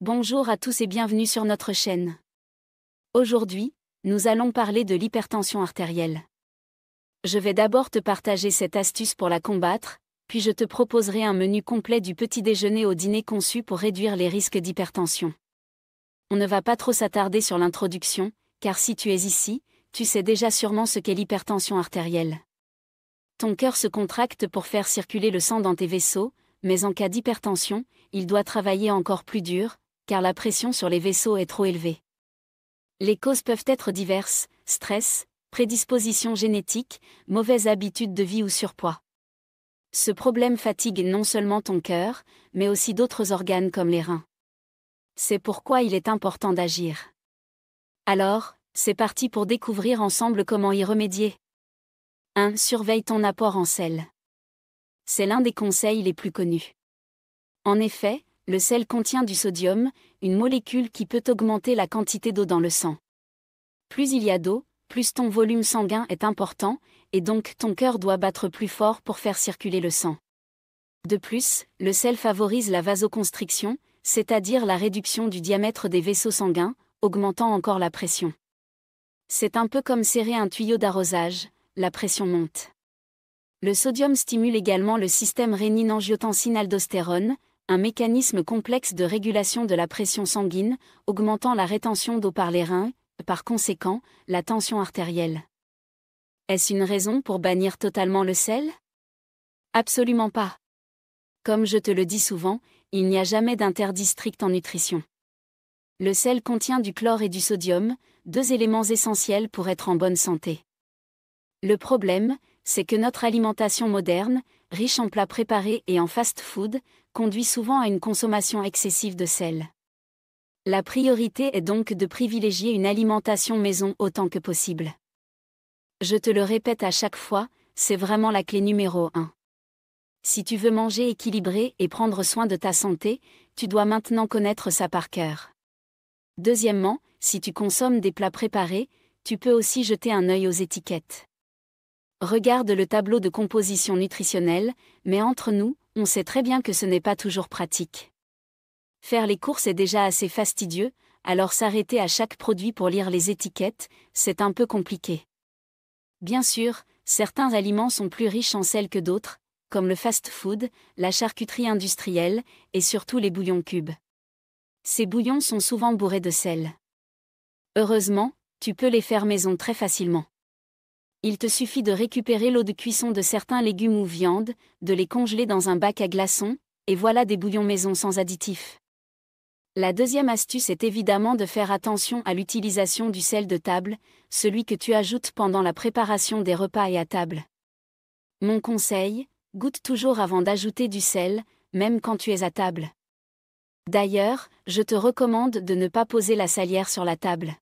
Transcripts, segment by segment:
Bonjour à tous et bienvenue sur notre chaîne. Aujourd'hui, nous allons parler de l'hypertension artérielle. Je vais d'abord te partager cette astuce pour la combattre, puis je te proposerai un menu complet du petit déjeuner au dîner conçu pour réduire les risques d'hypertension. On ne va pas trop s'attarder sur l'introduction, car si tu es ici, tu sais déjà sûrement ce qu'est l'hypertension artérielle. Ton cœur se contracte pour faire circuler le sang dans tes vaisseaux, mais en cas d'hypertension, il doit travailler encore plus dur, car la pression sur les vaisseaux est trop élevée. Les causes peuvent être diverses: stress, prédisposition génétique, mauvaise habitude de vie ou surpoids. Ce problème fatigue non seulement ton cœur, mais aussi d'autres organes comme les reins. C'est pourquoi il est important d'agir. Alors, c'est parti pour découvrir ensemble comment y remédier. 1. Surveille ton apport en sel. C'est l'un des conseils les plus connus. En effet, le sel contient du sodium, une molécule qui peut augmenter la quantité d'eau dans le sang. Plus il y a d'eau, plus ton volume sanguin est important, et donc ton cœur doit battre plus fort pour faire circuler le sang. De plus, le sel favorise la vasoconstriction, c'est-à-dire la réduction du diamètre des vaisseaux sanguins, augmentant encore la pression. C'est un peu comme serrer un tuyau d'arrosage, la pression monte. Le sodium stimule également le système rénine-angiotensine-aldostérone, un mécanisme complexe de régulation de la pression sanguine, augmentant la rétention d'eau par les reins, par conséquent, la tension artérielle. Est-ce une raison pour bannir totalement le sel? Absolument pas. Comme je te le dis souvent, il n'y a jamais d'interdit strict en nutrition. Le sel contient du chlore et du sodium, deux éléments essentiels pour être en bonne santé. Le problème, c'est que notre alimentation moderne, riche en plats préparés et en fast-food, conduit souvent à une consommation excessive de sel. La priorité est donc de privilégier une alimentation maison autant que possible. Je te le répète à chaque fois, c'est vraiment la clé numéro 1. Si tu veux manger équilibré et prendre soin de ta santé, tu dois maintenant connaître ça par cœur. Deuxièmement, si tu consommes des plats préparés, tu peux aussi jeter un œil aux étiquettes. Regarde le tableau de composition nutritionnelle, mais entre nous, on sait très bien que ce n'est pas toujours pratique. Faire les courses est déjà assez fastidieux, alors s'arrêter à chaque produit pour lire les étiquettes, c'est un peu compliqué. Bien sûr, certains aliments sont plus riches en sel que d'autres, comme le fast-food, la charcuterie industrielle, et surtout les bouillons cubes. Ces bouillons sont souvent bourrés de sel. Heureusement, tu peux les faire maison très facilement. Il te suffit de récupérer l'eau de cuisson de certains légumes ou viandes, de les congeler dans un bac à glaçons, et voilà des bouillons maison sans additifs. La deuxième astuce est évidemment de faire attention à l'utilisation du sel de table, celui que tu ajoutes pendant la préparation des repas et à table. Mon conseil, goûte toujours avant d'ajouter du sel, même quand tu es à table. D'ailleurs, je te recommande de ne pas poser la salière sur la table.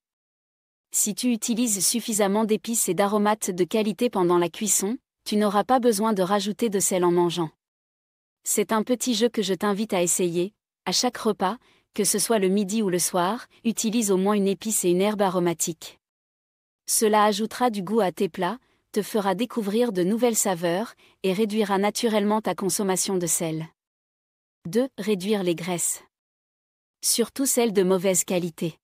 Si tu utilises suffisamment d'épices et d'aromates de qualité pendant la cuisson, tu n'auras pas besoin de rajouter de sel en mangeant. C'est un petit jeu que je t'invite à essayer. À chaque repas, que ce soit le midi ou le soir, utilise au moins une épice et une herbe aromatique. Cela ajoutera du goût à tes plats, te fera découvrir de nouvelles saveurs, et réduira naturellement ta consommation de sel. 2. Réduire les graisses. Surtout celles de mauvaise qualité.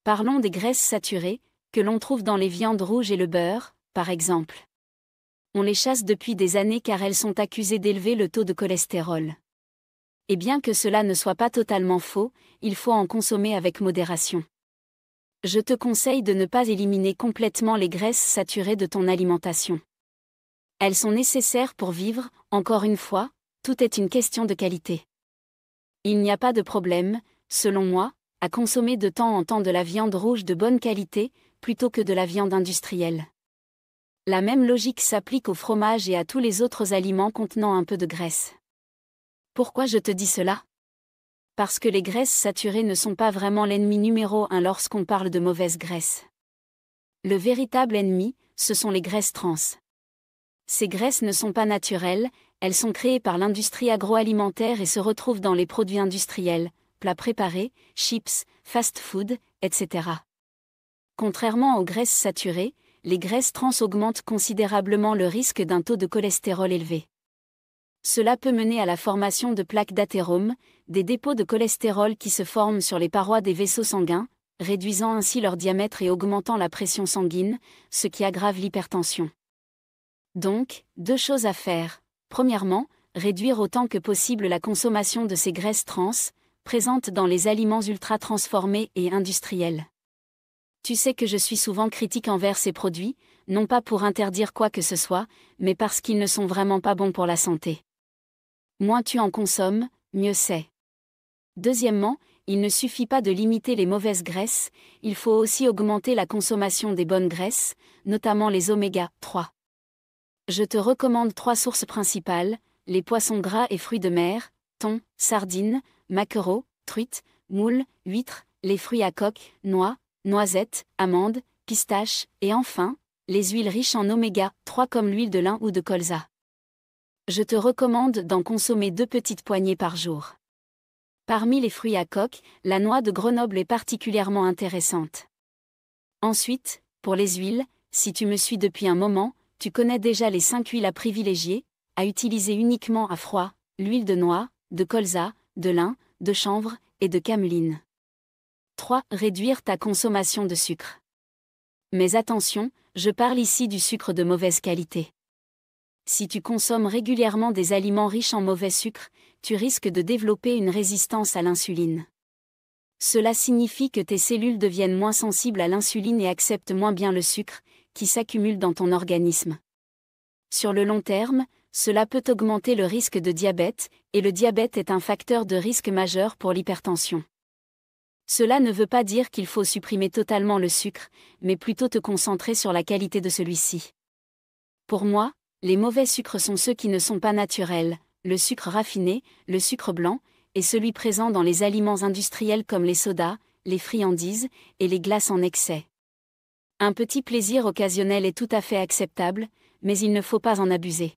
Parlons des graisses saturées, que l'on trouve dans les viandes rouges et le beurre, par exemple. On les chasse depuis des années car elles sont accusées d'élever le taux de cholestérol. Et bien que cela ne soit pas totalement faux, il faut en consommer avec modération. Je te conseille de ne pas éliminer complètement les graisses saturées de ton alimentation. Elles sont nécessaires pour vivre, encore une fois, tout est une question de qualité. Il n'y a pas de problème, selon moi, à consommer de temps en temps de la viande rouge de bonne qualité, plutôt que de la viande industrielle. La même logique s'applique au fromage et à tous les autres aliments contenant un peu de graisse. Pourquoi je te dis cela? Parce que les graisses saturées ne sont pas vraiment l'ennemi numéro 1 lorsqu'on parle de mauvaise graisse. Le véritable ennemi, ce sont les graisses trans. Ces graisses ne sont pas naturelles, elles sont créées par l'industrie agroalimentaire et se retrouvent dans les produits industriels, plats préparés, chips, fast-food, etc. Contrairement aux graisses saturées, les graisses trans augmentent considérablement le risque d'un taux de cholestérol élevé. Cela peut mener à la formation de plaques d'athérome, des dépôts de cholestérol qui se forment sur les parois des vaisseaux sanguins, réduisant ainsi leur diamètre et augmentant la pression sanguine, ce qui aggrave l'hypertension. Donc, 2 choses à faire. Premièrement, réduire autant que possible la consommation de ces graisses trans, présentes dans les aliments ultra-transformés et industriels. Tu sais que je suis souvent critique envers ces produits, non pas pour interdire quoi que ce soit, mais parce qu'ils ne sont vraiment pas bons pour la santé. Moins tu en consommes, mieux c'est. Deuxièmement, il ne suffit pas de limiter les mauvaises graisses, il faut aussi augmenter la consommation des bonnes graisses, notamment les oméga 3. Je te recommande 3 sources principales, les poissons gras et fruits de mer, thon, sardines, maquereaux, truites, moules, huîtres, les fruits à coque, noix, noisettes, amandes, pistaches, et enfin, les huiles riches en oméga 3 comme l'huile de lin ou de colza. Je te recommande d'en consommer 2 petites poignées par jour. Parmi les fruits à coque, la noix de Grenoble est particulièrement intéressante. Ensuite, pour les huiles, si tu me suis depuis un moment, tu connais déjà les 5 huiles à privilégier, à utiliser uniquement à froid, l'huile de noix, de colza, de lin, de chanvre et de cameline. 3. Réduire ta consommation de sucre. Mais attention, je parle ici du sucre de mauvaise qualité. Si tu consommes régulièrement des aliments riches en mauvais sucre, tu risques de développer une résistance à l'insuline. Cela signifie que tes cellules deviennent moins sensibles à l'insuline et acceptent moins bien le sucre, qui s'accumule dans ton organisme. Sur le long terme, cela peut augmenter le risque de diabète, et le diabète est un facteur de risque majeur pour l'hypertension. Cela ne veut pas dire qu'il faut supprimer totalement le sucre, mais plutôt te concentrer sur la qualité de celui-ci. Pour moi, les mauvais sucres sont ceux qui ne sont pas naturels, le sucre raffiné, le sucre blanc, et celui présent dans les aliments industriels comme les sodas, les friandises, et les glaces en excès. Un petit plaisir occasionnel est tout à fait acceptable, mais il ne faut pas en abuser.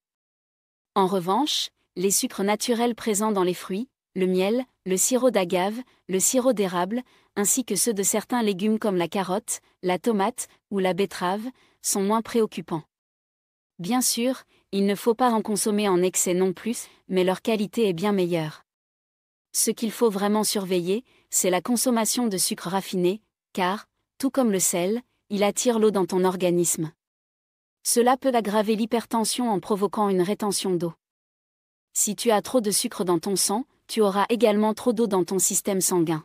En revanche, les sucres naturels présents dans les fruits, le miel, le sirop d'agave, le sirop d'érable, ainsi que ceux de certains légumes comme la carotte, la tomate ou la betterave, sont moins préoccupants. Bien sûr, il ne faut pas en consommer en excès non plus, mais leur qualité est bien meilleure. Ce qu'il faut vraiment surveiller, c'est la consommation de sucre raffiné, car, tout comme le sel, il attire l'eau dans ton organisme. Cela peut aggraver l'hypertension en provoquant une rétention d'eau. Si tu as trop de sucre dans ton sang, tu auras également trop d'eau dans ton système sanguin.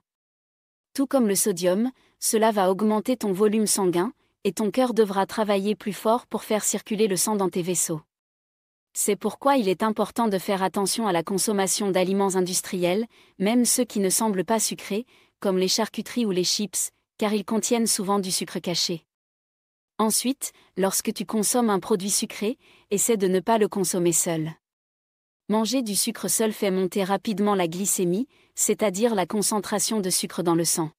Tout comme le sodium, cela va augmenter ton volume sanguin, et ton cœur devra travailler plus fort pour faire circuler le sang dans tes vaisseaux. C'est pourquoi il est important de faire attention à la consommation d'aliments industriels, même ceux qui ne semblent pas sucrés, comme les charcuteries ou les chips, car ils contiennent souvent du sucre caché. Ensuite, lorsque tu consommes un produit sucré, essaie de ne pas le consommer seul. Manger du sucre seul fait monter rapidement la glycémie, c'est-à-dire la concentration de sucre dans le sang.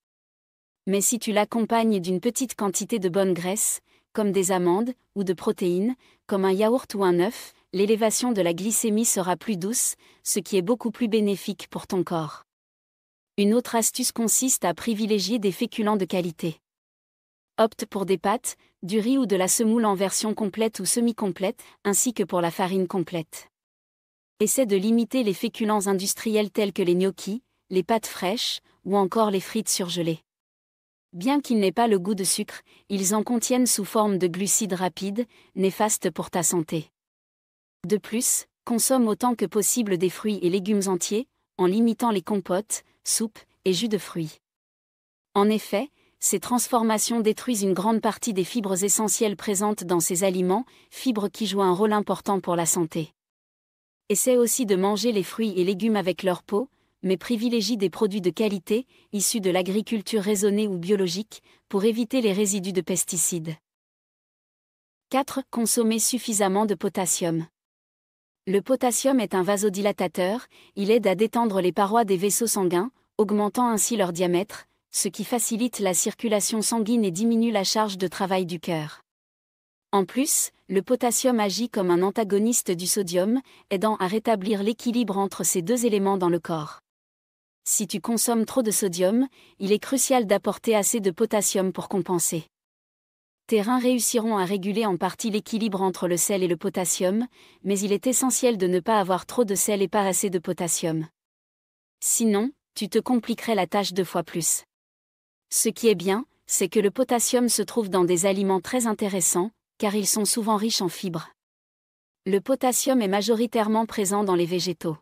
Mais si tu l'accompagnes d'une petite quantité de bonne graisse, comme des amandes, ou de protéines, comme un yaourt ou un œuf, l'élévation de la glycémie sera plus douce, ce qui est beaucoup plus bénéfique pour ton corps. Une autre astuce consiste à privilégier des féculents de qualité. Opte pour des pâtes, du riz ou de la semoule en version complète ou semi-complète, ainsi que pour la farine complète. Essaie de limiter les féculents industriels tels que les gnocchis, les pâtes fraîches, ou encore les frites surgelées. Bien qu'ils n'aient pas le goût de sucre, ils en contiennent sous forme de glucides rapides, néfastes pour ta santé. De plus, consomme autant que possible des fruits et légumes entiers, en limitant les compotes, soupes et jus de fruits. En effet, ces transformations détruisent une grande partie des fibres essentielles présentes dans ces aliments, fibres qui jouent un rôle important pour la santé. Essaie aussi de manger les fruits et légumes avec leur peau, mais privilégie des produits de qualité, issus de l'agriculture raisonnée ou biologique, pour éviter les résidus de pesticides. 4. Consommer suffisamment de potassium. Le potassium est un vasodilatateur, il aide à détendre les parois des vaisseaux sanguins, augmentant ainsi leur diamètre, ce qui facilite la circulation sanguine et diminue la charge de travail du cœur. En plus, le potassium agit comme un antagoniste du sodium, aidant à rétablir l'équilibre entre ces deux éléments dans le corps. Si tu consommes trop de sodium, il est crucial d'apporter assez de potassium pour compenser. Tes reins réussiront à réguler en partie l'équilibre entre le sel et le potassium, mais il est essentiel de ne pas avoir trop de sel et pas assez de potassium. Sinon, tu te compliquerais la tâche 2 fois plus. Ce qui est bien, c'est que le potassium se trouve dans des aliments très intéressants, car ils sont souvent riches en fibres. Le potassium est majoritairement présent dans les végétaux.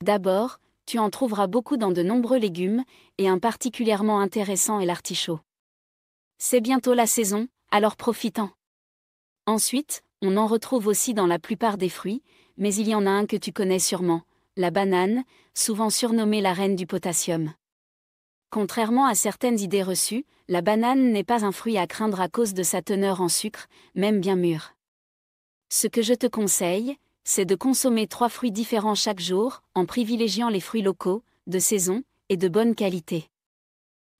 D'abord, tu en trouveras beaucoup dans de nombreux légumes, et un particulièrement intéressant est l'artichaut. C'est bientôt la saison, alors profite-en. Ensuite, on en retrouve aussi dans la plupart des fruits, mais il y en a un que tu connais sûrement, la banane, souvent surnommée la reine du potassium. Contrairement à certaines idées reçues, la banane n'est pas un fruit à craindre à cause de sa teneur en sucre, même bien mûr. Ce que je te conseille, c'est de consommer 3 fruits différents chaque jour, en privilégiant les fruits locaux, de saison, et de bonne qualité.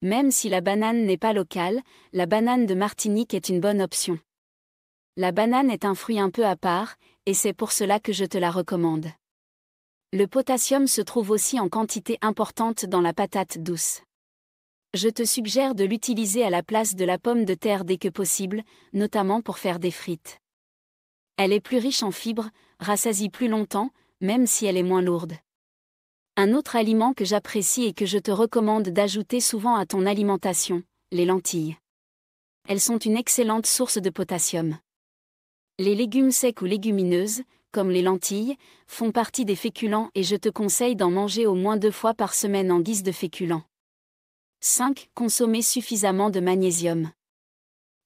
Même si la banane n'est pas locale, la banane de Martinique est une bonne option. La banane est un fruit un peu à part, et c'est pour cela que je te la recommande. Le potassium se trouve aussi en quantité importante dans la patate douce. Je te suggère de l'utiliser à la place de la pomme de terre dès que possible, notamment pour faire des frites. Elle est plus riche en fibres, rassasie plus longtemps, même si elle est moins lourde. Un autre aliment que j'apprécie et que je te recommande d'ajouter souvent à ton alimentation, les lentilles. Elles sont une excellente source de potassium. Les légumes secs ou légumineuses, comme les lentilles, font partie des féculents et je te conseille d'en manger au moins 2 fois par semaine en guise de féculents. 5. Consommer suffisamment de magnésium.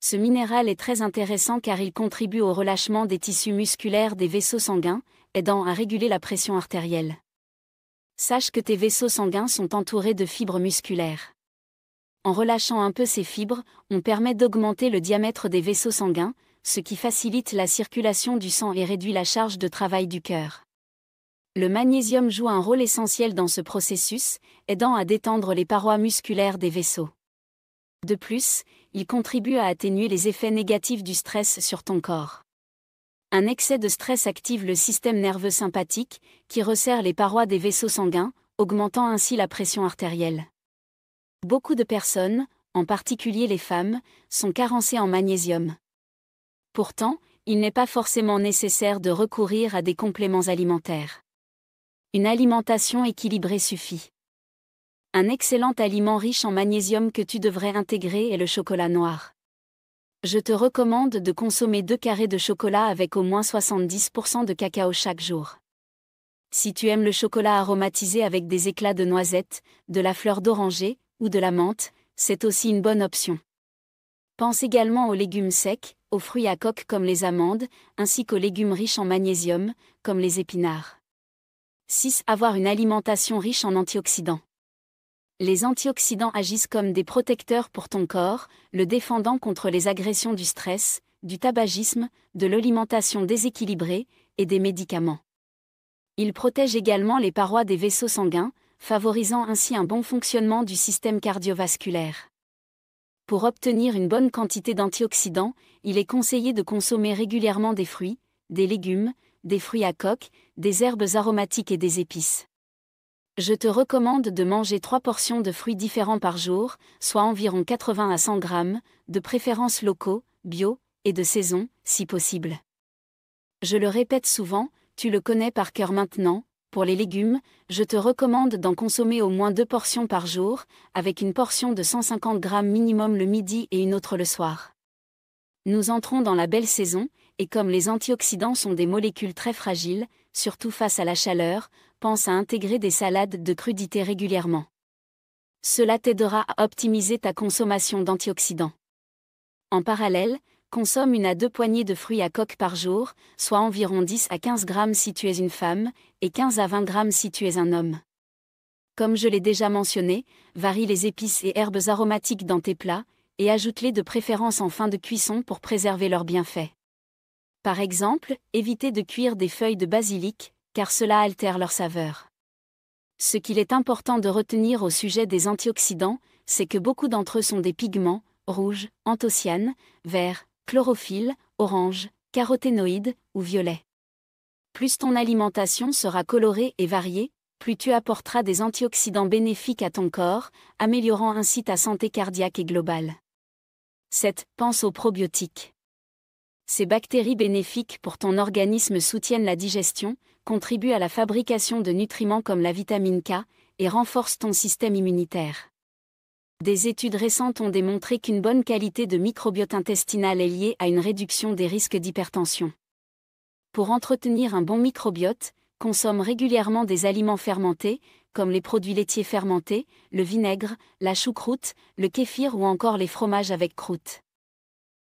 Ce minéral est très intéressant car il contribue au relâchement des tissus musculaires des vaisseaux sanguins, aidant à réguler la pression artérielle. Sache que tes vaisseaux sanguins sont entourés de fibres musculaires. En relâchant un peu ces fibres, on permet d'augmenter le diamètre des vaisseaux sanguins, ce qui facilite la circulation du sang et réduit la charge de travail du cœur. Le magnésium joue un rôle essentiel dans ce processus, aidant à détendre les parois musculaires des vaisseaux. De plus, il contribue à atténuer les effets négatifs du stress sur ton corps. Un excès de stress active le système nerveux sympathique, qui resserre les parois des vaisseaux sanguins, augmentant ainsi la pression artérielle. Beaucoup de personnes, en particulier les femmes, sont carencées en magnésium. Pourtant, il n'est pas forcément nécessaire de recourir à des compléments alimentaires. Une alimentation équilibrée suffit. Un excellent aliment riche en magnésium que tu devrais intégrer est le chocolat noir. Je te recommande de consommer 2 carrés de chocolat avec au moins 70% de cacao chaque jour. Si tu aimes le chocolat aromatisé avec des éclats de noisettes, de la fleur d'oranger ou de la menthe, c'est aussi une bonne option. Pense également aux légumes secs, aux fruits à coque comme les amandes, ainsi qu'aux légumes riches en magnésium, comme les épinards. 6. Avoir une alimentation riche en antioxydants. Les antioxydants agissent comme des protecteurs pour ton corps, le défendant contre les agressions du stress, du tabagisme, de l'alimentation déséquilibrée et des médicaments. Ils protègent également les parois des vaisseaux sanguins, favorisant ainsi un bon fonctionnement du système cardiovasculaire. Pour obtenir une bonne quantité d'antioxydants, il est conseillé de consommer régulièrement des fruits, des légumes, des fruits à coque, des herbes aromatiques et des épices. Je te recommande de manger 3 portions de fruits différents par jour, soit environ 80 à 100 grammes, de préférence locaux, bio, et de saison, si possible. Je le répète souvent, tu le connais par cœur maintenant, pour les légumes, je te recommande d'en consommer au moins 2 portions par jour, avec une portion de 150 grammes minimum le midi et une autre le soir. Nous entrons dans la belle saison, et comme les antioxydants sont des molécules très fragiles, surtout face à la chaleur, pense à intégrer des salades de crudités régulièrement. Cela t'aidera à optimiser ta consommation d'antioxydants. En parallèle, consomme 1 à 2 poignées de fruits à coque par jour, soit environ 10 à 15 grammes si tu es une femme, et 15 à 20 grammes si tu es un homme. Comme je l'ai déjà mentionné, varie les épices et herbes aromatiques dans tes plats, et ajoute-les de préférence en fin de cuisson pour préserver leurs bienfaits. Par exemple, évitez de cuire des feuilles de basilic, car cela altère leur saveur. Ce qu'il est important de retenir au sujet des antioxydants, c'est que beaucoup d'entre eux sont des pigments, rouges, anthocyanes, verts, chlorophylle, orange, caroténoïdes ou violets. Plus ton alimentation sera colorée et variée, plus tu apporteras des antioxydants bénéfiques à ton corps, améliorant ainsi ta santé cardiaque et globale. 7. Pense aux probiotiques. Ces bactéries bénéfiques pour ton organisme soutiennent la digestion, contribuent à la fabrication de nutriments comme la vitamine K, et renforcent ton système immunitaire. Des études récentes ont démontré qu'une bonne qualité de microbiote intestinal est liée à une réduction des risques d'hypertension. Pour entretenir un bon microbiote, consomme régulièrement des aliments fermentés, comme les produits laitiers fermentés, le vinaigre, la choucroute, le kéfir ou encore les fromages avec croûte.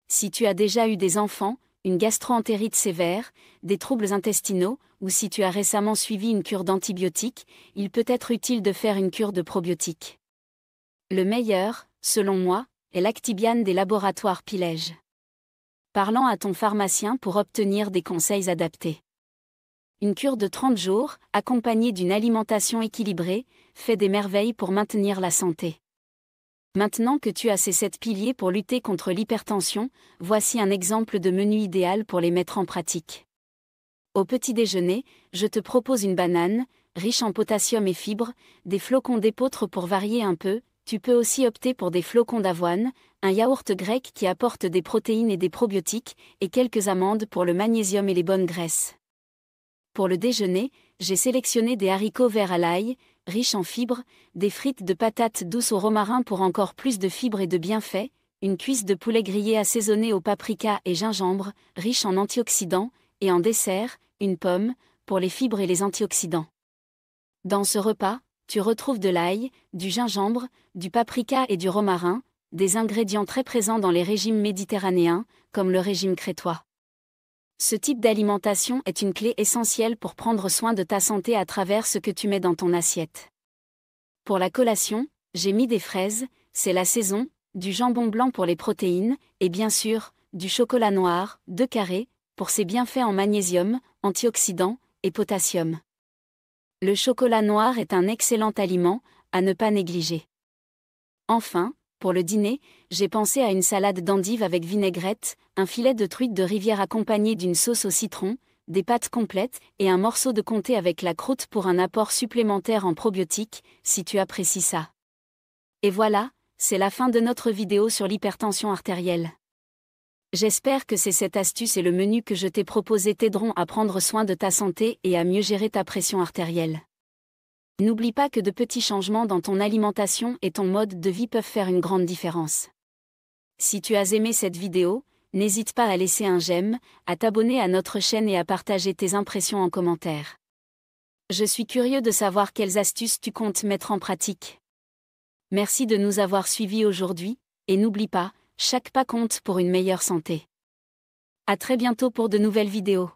Si tu as déjà eu des enfants, une gastro-entérite sévère, des troubles intestinaux, ou si tu as récemment suivi une cure d'antibiotiques, il peut être utile de faire une cure de probiotiques. Le meilleur, selon moi, est l'Actibian des laboratoires Pilège. Parlant à ton pharmacien pour obtenir des conseils adaptés. Une cure de 30 jours, accompagnée d'une alimentation équilibrée, fait des merveilles pour maintenir la santé. Maintenant que tu as ces 7 piliers pour lutter contre l'hypertension, voici un exemple de menu idéal pour les mettre en pratique. Au petit déjeuner, je te propose une banane, riche en potassium et fibres, des flocons d'épeautre pour varier un peu. Tu peux aussi opter pour des flocons d'avoine, un yaourt grec qui apporte des protéines et des probiotiques, et quelques amandes pour le magnésium et les bonnes graisses. Pour le déjeuner, j'ai sélectionné des haricots verts à l'ail, riches en fibres, des frites de patates douces au romarin pour encore plus de fibres et de bienfaits, une cuisse de poulet grillé assaisonnée au paprika et gingembre, riche en antioxydants, et en dessert, une pomme, pour les fibres et les antioxydants. Dans ce repas, tu retrouves de l'ail, du gingembre, du paprika et du romarin, des ingrédients très présents dans les régimes méditerranéens, comme le régime crétois. Ce type d'alimentation est une clé essentielle pour prendre soin de ta santé à travers ce que tu mets dans ton assiette. Pour la collation, j'ai mis des fraises, c'est la saison, du jambon blanc pour les protéines, et bien sûr, du chocolat noir, 2 carrés, pour ses bienfaits en magnésium, antioxydants, et potassium. Le chocolat noir est un excellent aliment, à ne pas négliger. Enfin, pour le dîner, j'ai pensé à une salade d'endives avec vinaigrette, un filet de truite de rivière accompagné d'une sauce au citron, des pâtes complètes et un morceau de comté avec la croûte pour un apport supplémentaire en probiotiques, si tu apprécies ça. Et voilà, c'est la fin de notre vidéo sur l'hypertension artérielle. J'espère que cette astuce et le menu que je t'ai proposé t'aideront à prendre soin de ta santé et à mieux gérer ta pression artérielle. N'oublie pas que de petits changements dans ton alimentation et ton mode de vie peuvent faire une grande différence. Si tu as aimé cette vidéo, n'hésite pas à laisser un j'aime, à t'abonner à notre chaîne et à partager tes impressions en commentaire. Je suis curieux de savoir quelles astuces tu comptes mettre en pratique. Merci de nous avoir suivis aujourd'hui, et n'oublie pas, chaque pas compte pour une meilleure santé. À très bientôt pour de nouvelles vidéos.